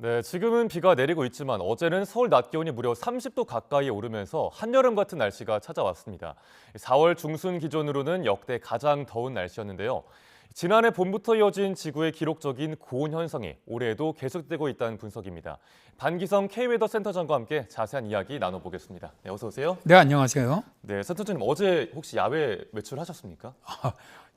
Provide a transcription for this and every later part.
네, 지금은 비가 내리고 있지만 어제는 서울 낮 기온이 무려 30도 가까이 오르면서 한여름 같은 날씨가 찾아왔습니다. 4월 중순 기준으로는 역대 가장 더운 날씨였는데요. 지난해 봄부터 이어진 지구의 기록적인 고온 현상이 올해에도 계속되고 있다는 분석입니다. 반기성 K웨더 센터장과 함께 자세한 이야기 나눠보겠습니다. 네, 어서 오세요. 네, 안녕하세요. 네, 센터장님 어제 혹시 야외 외출하셨습니까?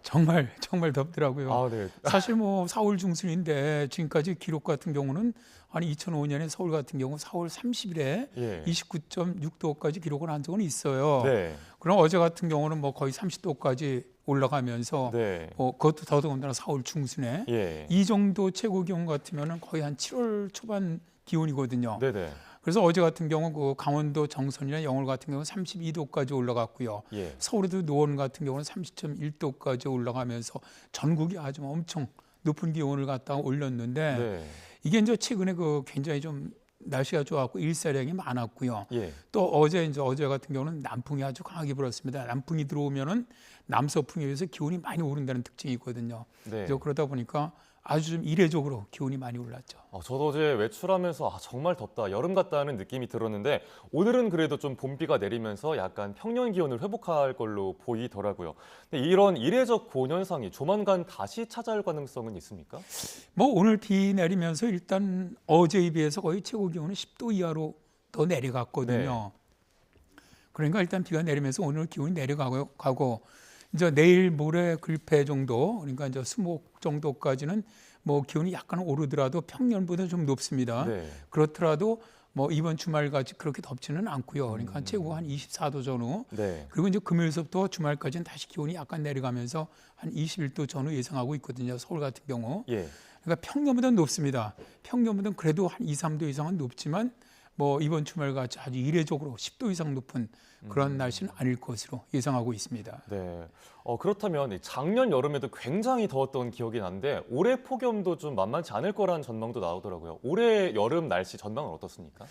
정말 덥더라고요. 아, 네. 사실 뭐 4월 중순인데 지금까지 기록 같은 경우는 한 2005년에 서울 같은 경우 4월 30일에 예. 29.6도까지 기록을 한 적은 있어요. 네. 그럼 어제 같은 경우는 뭐 거의 30도까지 올라가면서 네. 그것도 더더군다나 4월 중순에 예. 이 정도 최고 기온 같으면은 거의 한 7월 초반 기온이거든요. 네네. 그래서 어제 같은 경우 그 강원도 정선이나 영월 같은 경우는 32도까지 올라갔고요. 예. 서울에도 노원 같은 경우는 30.1도까지 올라가면서 전국이 아주 엄청 높은 기온을 갖다가 올렸는데 네. 이게 이제 최근에 그 굉장히 좀 날씨가 좋았고 일사량이 많았고요. 예. 또 어제 같은 경우는 남풍이 아주 강하게 불었습니다. 남풍이 들어오면은 남서풍에 의해서 기온이 많이 오른다는 특징이 있거든요. 네. 그래서 그러다 보니까 아주 좀 이례적으로 기온이 많이 올랐죠. 저도 어제 외출하면서 정말 덥다, 여름 같다는 느낌이 들었는데 오늘은 그래도 좀 봄비가 내리면서 약간 평년 기온을 회복할 걸로 보이더라고요. 근데 이런 이례적 고온 현상이 조만간 다시 찾아올 가능성은 있습니까? 뭐 오늘 비 내리면서 일단 어제에 비해서 거의 최고 기온은 10도 이하로 더 내려갔거든요. 그러니까 일단 비가 내리면서 오늘 기온이 내려가고 이제 내일 모레 글패 정도, 그러니까 이제 수목 정도까지는 뭐 기온이 약간 오르더라도 평년보다 좀 높습니다. 네. 그렇더라도 뭐 이번 주말까지 그렇게 덥지는 않고요. 그러니까 최고 한 24도 전후. 네. 그리고 이제 금요일서부터 주말까지는 다시 기온이 약간 내려가면서 한 21도 전후 예상하고 있거든요. 서울 같은 경우. 예. 그러니까 평년보다는 높습니다. 평년보다는 그래도 한 2, 3도 이상은 높지만 뭐 이번 주말같이 아주 이례적으로 10도 이상 높은 그런 날씨는 아닐 것으로 예상하고 있습니다. 네. 그렇다면 작년 여름에도 굉장히 더웠던 기억이 나는데 올해 폭염도 좀 만만치 않을 거라는 전망도 나오더라고요. 올해 여름 날씨 전망은 어떻습니까?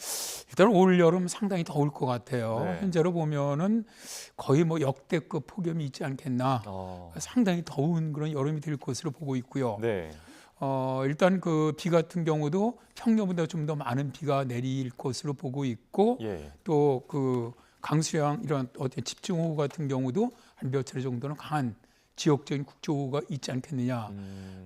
일단 올 여름 상당히 더울 것 같아요. 네. 현재로 보면은 거의 뭐 역대급 폭염이 있지 않겠나. 상당히 더운 그런 여름이 될 것으로 보고 있고요. 네. 일단 그 비 같은 경우도 평년보다 좀 더 많은 비가 내릴 것으로 보고 있고 예. 또 그 강수량 이런 어떤 집중호우 같은 경우도 한 몇 차례 정도는 강한 지역적인 국조호우가 있지 않겠느냐.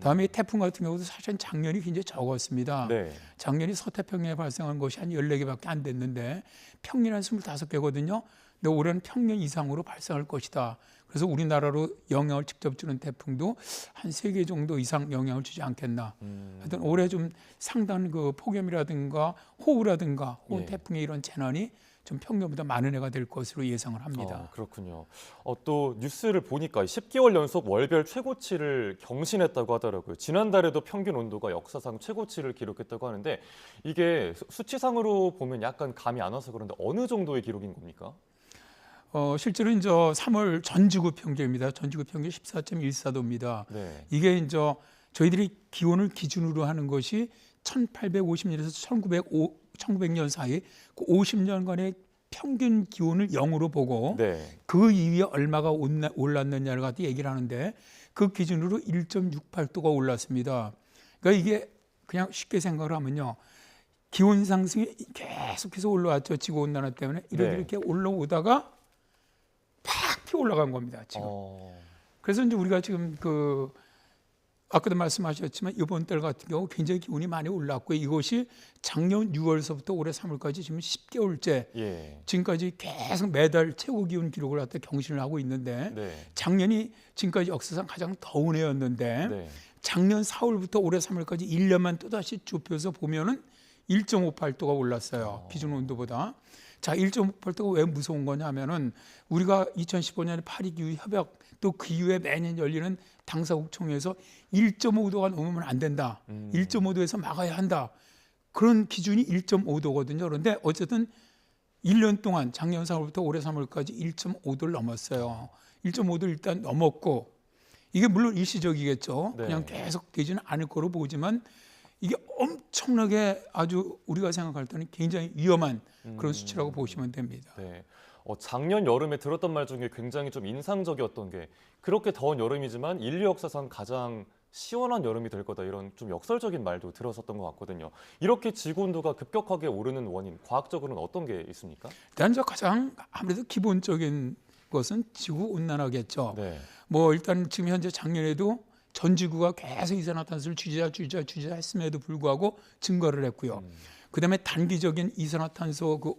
다음에 태풍 같은 경우도 사실 작년이 굉장히 적었습니다. 네. 작년이 서태평양에 발생한 것이 한 14개밖에 안 됐는데 평년 한 25개거든요. 근데 올해는 평년 이상으로 발생할 것이다. 그래서 우리나라로 영향을 직접 주는 태풍도 한 3개 정도 이상 영향을 주지 않겠나. 하여튼 올해 좀 상당한 그 폭염이라든가 호우라든가 혹은 예. 태풍의 이런 재난이 좀 평년보다 많은 해가 될 것으로 예상을 합니다. 그렇군요. 또 뉴스를 보니까 10개월 연속 월별 최고치를 경신했다고 하더라고요. 지난달에도 평균 온도가 역사상 최고치를 기록했다고 하는데 이게 수치상으로 보면 약간 감이 안 와서 그런데 어느 정도의 기록인 겁니까? 실제로 이제 3월 전지구 평균입니다. 전지구 평균 14.14도입니다. 네. 이게 이제 저희들이 기온을 기준으로 하는 것이 1850년에서 1900년 사이 그 50년간의 평균 기온을 0으로 보고 네. 그 이후에 얼마가 올랐느냐를 갖다 얘기를 하는데 그 기준으로 1.68도가 올랐습니다. 그러니까 이게 그냥 쉽게 생각을 하면요. 기온 상승이 계속해서 올라왔죠. 지구온난화 때문에 이렇게 올라오다가 팍 튀어 올라간 겁니다. 지금. 그래서 이제 우리가 지금 그 아까도 말씀하셨지만 이번 달 같은 경우 굉장히 기온이 많이 올랐고 이것이 작년 6월서부터 올해 3월까지 지금 10개월째 예. 지금까지 계속 매달 최고 기온 기록을 갖다 경신을 하고 있는데 네. 작년이 지금까지 역사상 가장 더운 해였는데 네. 작년 4월부터 올해 3월까지 1년만 또다시 좁혀서 보면은 1.58도가 올랐어요. 기준 온도보다. 자, 1.58도가 왜 무서운 거냐 하면은 우리가 2015년에 파리 기후 협약 또 그 이후에 매년 열리는 당사국 총회에서 1.5도가 넘으면 안 된다. 1.5도에서 막아야 한다. 그런 기준이 1.5도거든요. 그런데 어쨌든 1년 동안 작년 4월부터 올해 3월까지 1.5도를 넘었어요. 1.5도를 일단 넘었고 이게 물론 일시적이겠죠. 네. 그냥 계속 되지는 않을 거로 보지만 이게 엄청나게 아주 우리가 생각할 때는 굉장히 위험한 그런 수치라고 보시면 됩니다. 네. 작년 여름에 들었던 말 중에 굉장히 좀 인상적이었던 게 그렇게 더운 여름이지만 인류 역사상 가장 시원한 여름이 될 거다 이런 좀 역설적인 말도 들었었던 것 같거든요. 이렇게 지구 온도가 급격하게 오르는 원인, 과학적으로는 어떤 게 있습니까? 일단 저 가장 아무래도 기본적인 것은 지구 온난화겠죠. 네. 뭐 일단 지금 현재 작년에도 전 지구가 계속 이산화탄소를 줄이자 했음에도 불구하고 증가를 했고요. 그다음에 단기적인 이산화탄소 그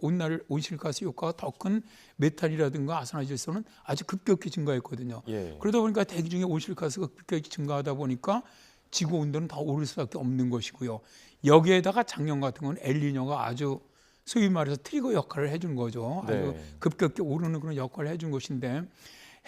온실가스 효과가 더 큰 메탄이라든가 아산화질소는 아주 급격히 증가했거든요. 예. 그러다 보니까 대기 중에 온실가스가 급격히 증가하다 보니까 지구 온도는 더 오를 수밖에 없는 것이고요. 여기에다가 작년 같은 건 엘니뇨가 아주 소위 말해서 트리거 역할을 해준 거죠. 아주 네. 급격히 오르는 그런 역할을 해준 것인데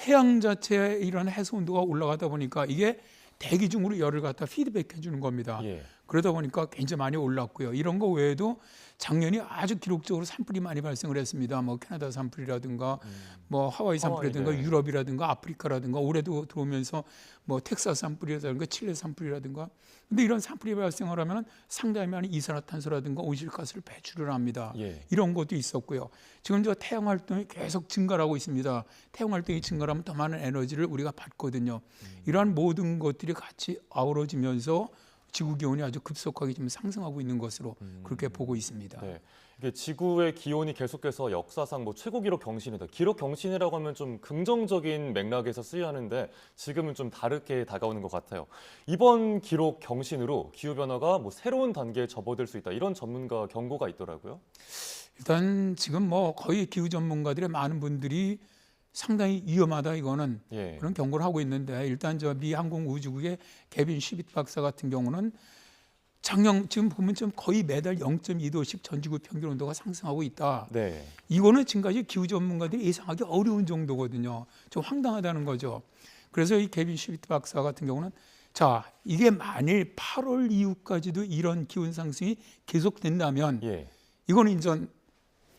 해양 자체의 이런 해수 온도가 올라가다 보니까 이게 대기 중으로 열을 갖다 피드백해 주는 겁니다. 예. 그러다 보니까 굉장히 많이 올랐고요. 이런 거 외에도 작년이 아주 기록적으로 산불이 많이 발생을 했습니다. 뭐 캐나다 산불이라든가 뭐 하와이 산불이라든가 네. 유럽이라든가 아프리카라든가 올해도 들어오면서 뭐 텍사스 산불이라든가 칠레 산불이라든가 근데 이런 산불이 발생을 하면 상당히 많은 이산화탄소라든가 온실가스를 배출을 합니다. 예. 이런 것도 있었고요. 지금 저 태양 활동이 계속 증가하고 있습니다. 태양 활동이 증가하면 더 많은 에너지를 우리가 받거든요. 이러한 모든 것들이 같이 아우러지면서 지구 기온이 아주 급속하게 지금 상승하고 있는 것으로 그렇게 보고 있습니다. 네. 이게 지구의 기온이 계속해서 역사상 뭐 최고 기록 경신이다. 기록 경신이라고 하면 좀 긍정적인 맥락에서 쓰여하는데 지금은 좀 다르게 다가오는 것 같아요. 이번 기록 경신으로 기후 변화가 뭐 새로운 단계에 접어들 수 있다. 이런 전문가 경고가 있더라고요. 일단 지금 뭐 거의 기후 전문가들의 많은 분들이 상당히 위험하다 이거는 예. 그런 경고를 하고 있는데 일단 저 미 항공우주국의 개빈 쉬빗 박사 같은 경우는 작년 지금 보면 좀 거의 매달 0.2도씩 전 지구 평균 온도가 상승하고 있다. 네. 이거는 지금까지 기후 전문가들이 예상하기 어려운 정도거든요. 좀 황당하다는 거죠. 그래서 이 개빈 쉬빗 박사 같은 경우는 자 이게 만일 8월 이후까지도 이런 기온 상승이 계속된다면 예. 이거는 이제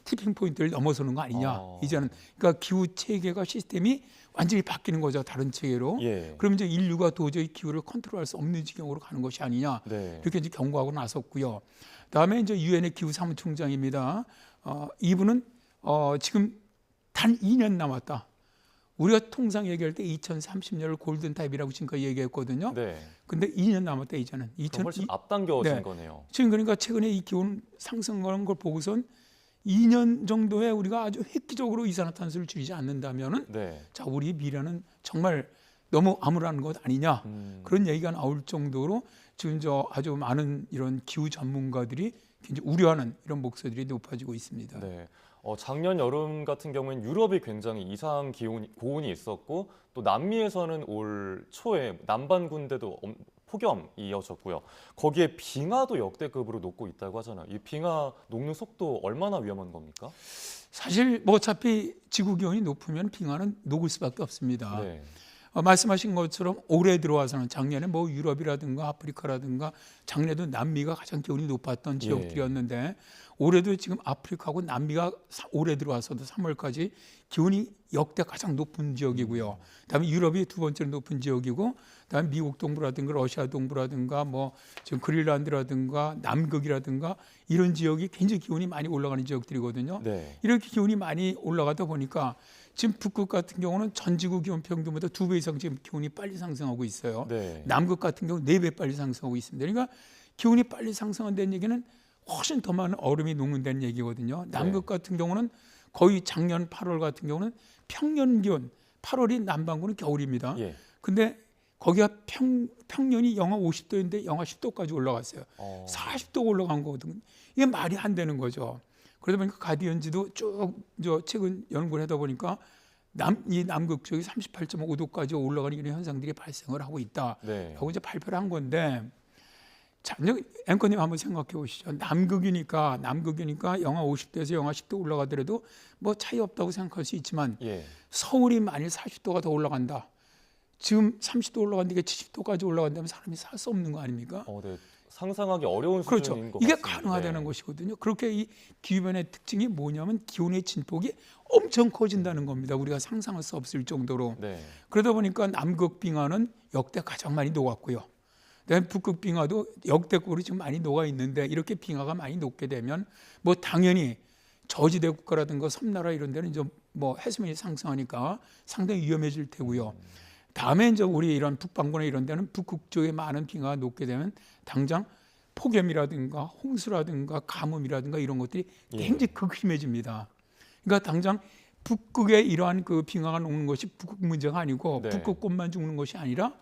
티핑 포인트를 넘어서는 거 아니냐. 아. 이제는 그러니까 기후 체계가 시스템이 완전히 바뀌는 거죠. 다른 체계로. 예. 그럼 이제 인류가 도저히 기후를 컨트롤할 수 없는 지경으로 가는 것이 아니냐. 네. 이렇게 이제 경고하고 나섰고요. 다음에 이제 유엔의 기후 사무총장입니다. 이분은 지금 단 2년 남았다. 우리가 통상 얘기할 때 2030년을 골든 타입이라고 지금까지 얘기했거든요. 네. 근데 2년 남았다 이제는. 그럼 훨씬 앞당겨진 네. 거네요. 지금 그러니까 최근에 이 기온 상승하는 걸 보고선 2년 정도에 우리가 아주 획기적으로 이산화탄소를 줄이지 않는다면은 네. 자 우리 미래는 정말 너무 암울한 것 아니냐 그런 얘기가 나올 정도로 지금 저 아주 많은 이런 기후 전문가들이 굉장히 우려하는 이런 목소리들이 높아지고 있습니다. 네. 작년 여름 같은 경우에는 유럽이 굉장히 이상 고온이 있었고 또 남미에서는 올 초에 남반 군대도 폭염이 이어졌고요. 거기에 빙하도 역대급으로 녹고 있다고 하잖아요. 이 빙하 녹는 속도 얼마나 위험한 겁니까? 사실 뭐 어차피 지구 기온이 높으면 빙하는 녹을 수밖에 없습니다. 네. 말씀하신 것처럼 올해 들어와서는 작년에 뭐 유럽이라든가 아프리카라든가 작년에도 남미가 가장 기온이 높았던 지역들이었는데 올해도 지금 아프리카하고 남미가 올해 들어와서도 3월까지 기온이 역대 가장 높은 지역이고요. 그다음에 유럽이 두 번째로 높은 지역이고, 그다음에 미국 동부라든가 러시아 동부라든가 뭐 지금 그린란드라든가 남극이라든가 이런 지역이 굉장히 기온이 많이 올라가는 지역들이거든요. 네. 이렇게 기온이 많이 올라가다 보니까 지금 북극 같은 경우는 전 지구 기온 평균보다 2배 이상 지금 기온이 빨리 상승하고 있어요. 네. 남극 같은 경우 4배 빨리 상승하고 있습니다. 그러니까 기온이 빨리 상승한다는 얘기는 훨씬 더 많은 얼음이 녹는다는 얘기거든요. 남극 같은 경우는 거의 작년 8월 같은 경우는 평년 기온 8월이 남반구는 겨울입니다. 예. 근데 거기가 평년이 영하 50도인데 영하 10도까지 올라갔어요. 40도 올라간 거거든요. 이게 말이 안 되는 거죠. 그러다 보니까 가디언지도 쭉 최근 연구를 하다 보니까 이 남극 쪽이 38.5도까지 올라가는 이런 현상들이 발생을 하고 있다라고 네. 이제 발표를 한 건데, 자, 앵커님 한번 생각해 보시죠. 남극이니까 영하 50도에서 영하 10도 올라가더라도 뭐 차이 없다고 생각할 수 있지만 예. 서울이 만일 40도가 더 올라간다. 지금 30도 올라갔는데 70도까지 올라간다면 사람이 살 수 없는 거 아닙니까? 네. 상상하기 어려운 그렇죠. 수준인 것 이게 같습니다. 가능하다는 네. 것이거든요. 그렇게 이 기후변화의 특징이 뭐냐면 기온의 진폭이 엄청 커진다는 겁니다. 우리가 상상할 수 없을 정도로. 네. 그러다 보니까 남극 빙하는 역대 가장 많이 녹았고요. 그다음에 북극 빙하도 역대급으로 지금 많이 녹아 있는데, 이렇게 빙하가 많이 녹게 되면 뭐 당연히 저지대 국가라든가 섬나라 이런 데는 이제 뭐 해수면이 상승하니까 상당히 위험해질 테고요. 다음에 이제 우리 이런 북반구나 이런 데는 북극 쪽에 많은 빙하가 녹게 되면 당장 폭염이라든가 홍수라든가 가뭄이라든가 이런 것들이 예. 굉장히 극심해집니다. 그러니까 당장 북극에 이러한 그 빙하가 녹는 것이 북극 문제가 아니고 네. 북극권만 죽는 것이 아니라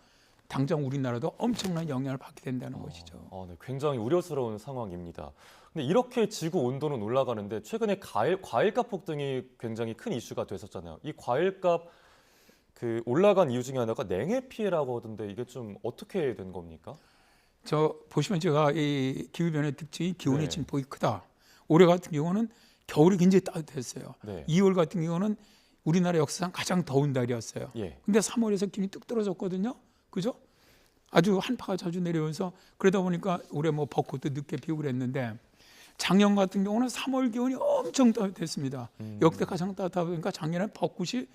당장 우리나라도 엄청난 영향을 받게 된다는 것이죠. 네, 굉장히 우려스러운 상황입니다. 근데 이렇게 지구 온도는 올라가는데 최근에 과일값 폭등이 굉장히 큰 이슈가 됐었잖아요. 이 과일값 그 올라간 이유 중에 하나가 냉해 피해라고 하던데 이게 좀 어떻게 된 겁니까? 저 보시면 제가 이 기후 변화의 특징이 기온의 네. 진폭이 크다. 올해 같은 경우는 겨울이 굉장히 따뜻했어요. 네. 2월 같은 경우는 우리나라 역사상 가장 더운 달이었어요. 예. 근데 3월에서 기온이 뚝 떨어졌거든요. 그죠? 아주 한파가 자주 내려오면서 그러다 보니까 올해 뭐 벚꽃도 늦게 피우고 그랬는데 작년 같은 경우는 3월 기온이 엄청 따뜻했습니다. 역대 가장 따뜻하다 보니까 작년에 벚꽃이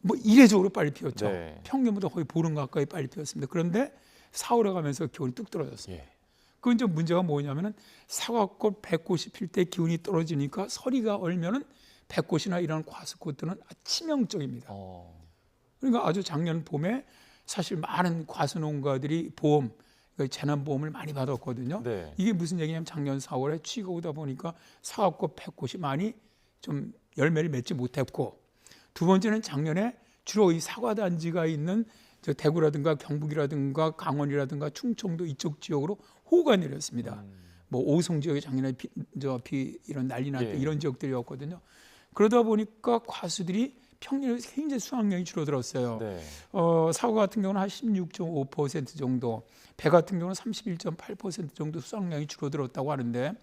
뭐 이례적으로 빨리 피었죠. 네. 평균보다 거의 보름 가까이 빨리 피었습니다. 그런데 4월에 가면서 기온이 뚝 떨어졌어요. 예. 그건 좀 문제가 뭐냐면은 사과꽃, 백꽃이 필 때 기온이 떨어지니까 서리가 얼면은 백꽃이나 이런 과수꽃들은 치명적입니다. 그러니까 아주 작년 봄에 사실 많은 과수농가들이 보험, 재난보험을 많이 받았거든요. 네. 이게 무슨 얘기냐면 작년 4월에 추위가 오다 보니까 사과꽃, 백꽃이 많이 좀 열매를 맺지 못했고 두 번째는 작년에 주로 이 사과단지가 있는 저 대구라든가 경북이라든가 강원이라든가 충청도 이쪽 지역으로 호우가 내렸습니다. 뭐 오송 지역에 작년에 비 이런 난리 났다 예. 이런 지역들이었거든요. 그러다 보니까 과수들이 평년에 굉장히 수확량이 줄어들었어요. 네. 사과 같은 경우는 한 16.5% 정도, 배 같은 경우는 31.8% 정도 수확량이 줄어들었다고 하는데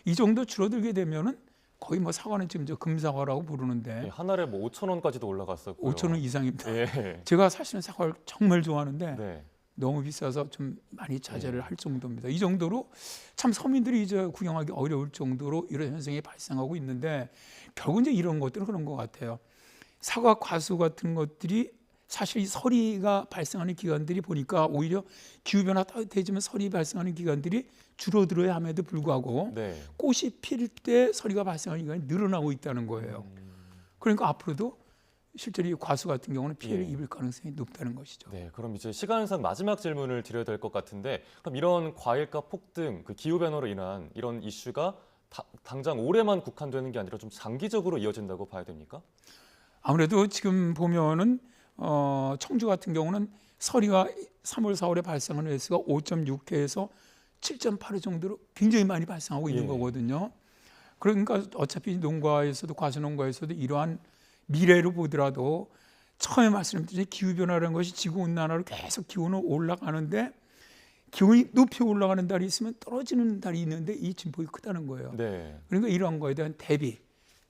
이 정도 줄어들게 되면은 거의 뭐 사과는 지금 저 금사과라고 부르는데 예, 한 알에 뭐 5,000원까지도 올라갔었고요. 5,000원 이상입니다. 예. 제가 사실은 사과를 정말 좋아하는데 네. 너무 비싸서 좀 많이 자제를 할 정도입니다. 이 정도로 참 서민들이 이제 구경하기 어려울 정도로 이런 현상이 발생하고 있는데 결국 이제 이런 것들은 그런 것 같아요. 사과 과수 같은 것들이 사실 이 서리가 발생하는 기간들이 보니까 오히려 기후변화 따뜻해지면 서리 발생하는 기간들이 줄어들어야 함에도 불구하고 네. 꽃이 필 때 서리가 발생하는 기간이 늘어나고 있다는 거예요. 그러니까 앞으로도 실제로 이 과수 같은 경우는 피해를 예. 입을 가능성이 높다는 것이죠. 네, 그럼 이제 시간상 마지막 질문을 드려야 될 것 같은데, 그럼 이런 과일값 폭등, 그 기후 변화로 인한 이런 이슈가 당장 올해만 국한되는 게 아니라 좀 장기적으로 이어진다고 봐야 됩니까? 아무래도 지금 보면은 청주 같은 경우는 서리가 3월, 4월에 발생하는 횟수가 5.6회에서 7.8회 정도로 굉장히 많이 발생하고 있는 예. 거거든요. 그러니까 어차피 농가에서도 과수농가에서도 이러한 미래로 보더라도 처음에 말씀드린 기후변화라는 것이 지구온난화로 계속 기온은 올라가는데 기온이 높이 올라가는 달이 있으면 떨어지는 달이 있는데 이 진폭이 크다는 거예요. 네. 그러니까 이런 거에 대한 대비,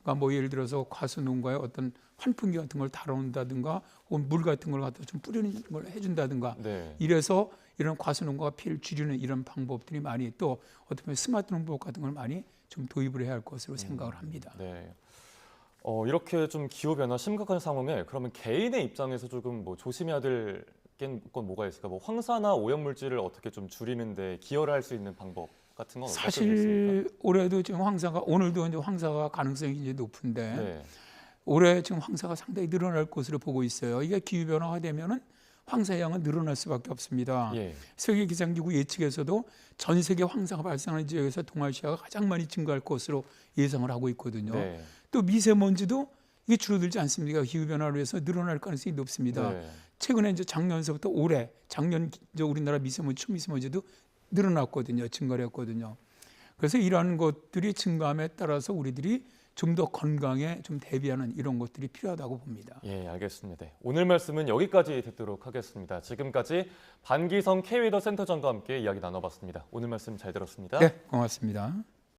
그러니까 뭐 예를 들어서 과수농가의 어떤 환풍기 같은 걸 달아온다든가 혹은 물 같은 걸 갖다 좀 뿌리는 걸 해준다든가 네. 이래서 이런 과수농가가 피해를 줄이는 이런 방법들이 많이 또 어떻게 보면 스마트 농법 같은 걸 많이 좀 도입을 해야 할 것으로 생각을 합니다. 네. 이렇게 좀 기후 변화 심각한 상황에 그러면 개인의 입장에서 조금 뭐 조심해야 될 건 뭐가 있을까? 뭐 황사나 오염 물질을 어떻게 좀 줄이는데 기여를 할 수 있는 방법 같은 건 어떤 게 있습니까? 사실 올해도 지금 황사가 오늘도 이제 황사가 가능성이 이제 높은데 네. 올해 지금 황사가 상당히 늘어날 것으로 보고 있어요. 이게 기후 변화가 되면은 황사의 양은 늘어날 수밖에 없습니다. 예. 세계 기상기구 예측에서도 전 세계 황사가 발생하는 지역에서 동아시아가 가장 많이 증가할 것으로 예상을 하고 있거든요. 네. 또 미세먼지도 이게 줄어들지 않습니까? 기후 변화로 해서 늘어날 가능성이 높습니다. 네. 최근에 이제 작년서부터 올해 작년 우리나라 미세먼지 초미세먼지도 늘어났거든요. 증가를 했거든요. 그래서 이러한 것들이 증가함에 따라서 우리들이 좀 더 건강에 좀 대비하는 이런 것들이 필요하다고 봅니다. 예, 알겠습니다. 네. 오늘 말씀은 여기까지 듣도록 하겠습니다. 지금까지 반기성 K웨더 센터장과 함께 이야기 나눠봤습니다. 오늘 말씀 잘 들었습니다. 네, 고맙습니다.